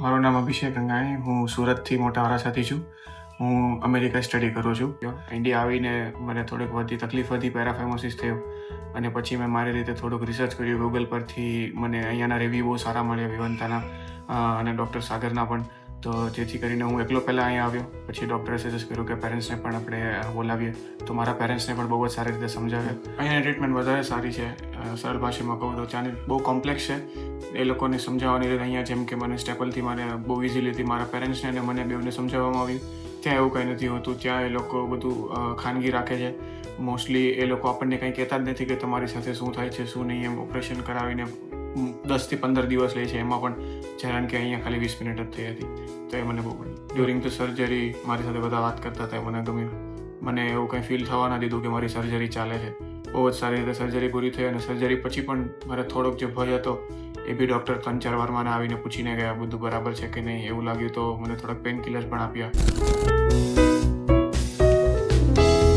મારું નામ અભિષેક ગંગાણી. હું સુરતથી મોટા વરાછાથી છું. હું અમેરિકા સ્ટડી કરું છું. ઇન્ડિયા આવીને મને થોડીક તકલીફ વધી, પેરાફાઇમોસિસ થયું અને પછી મેં મારી રીતે થોડુંક રિસર્ચ કર્યું ગૂગલ પરથી. મને અહીંયાના રિવ્યૂ બહુ સારા મળ્યા વિવંતાના અને ડૉક્ટર સાગરના પણ. તો જેથી કરીને હું એકલો પહેલાં અહીંયા આવ્યો. પછી ડૉક્ટરે સજેસ્ટ કર્યું કે પેરેન્ટ્સને પણ આપણે બોલાવીએ. તો મારા પેરેન્ટ્સને પણ બહુ જ સારી રીતે સમજાવ્યા. અહીંયાની ટ્રીટમેન્ટ વધારે સારી છે. સરળ ભાષામાં કહું તો ત્યાંની બહુ કોમ્પ્લેક્સ છે. એ લોકોને સમજાવવાની રીતે અહીંયા જેમ કે મને સ્ટેપલથી મને બહુ ઇઝીલીથી મારા પેરેન્ટ્સને અને મને બેઉને સમજાવવામાં આવ્યું. ત્યાં એવું કંઈ નથી હોતું. ત્યાં એ લોકો બધું ખાનગી રાખે છે. મોસ્ટલી એ લોકો આપણને કંઈ કહેતા જ નથી કે તમારી સાથે શું થાય છે શું નહીં. એમ ઓપરેશન કરાવીને 10 થી 15 દિવસ લે છે. એમાં પણ કારણ કે અહીંયા ખાલી 20 મિનિટ જ થઈ હતી. તો એ મને બહુ ગમ્યું. ડ્યુરિંગ ધ સર્જરી મારી સાથે બધા વાત કરતા હતા, મને ગમ્યું. મને એવું કંઈ ફીલ થવા ના દીધું કે મારી સર્જરી ચાલે છે. બહુ જ સારી રીતે સર્જરી પૂરી થઈ અને સર્જરી પછી પણ મારે થોડોક જે ભય હતો એ બી ડૉક્ટર 3-4 વાર મને આવીને પૂછીને ગયા બધું બરાબર છે કે નહીં. એવું લાગ્યું તો મને થોડાક પેન કિલર્સ પણ આપ્યા.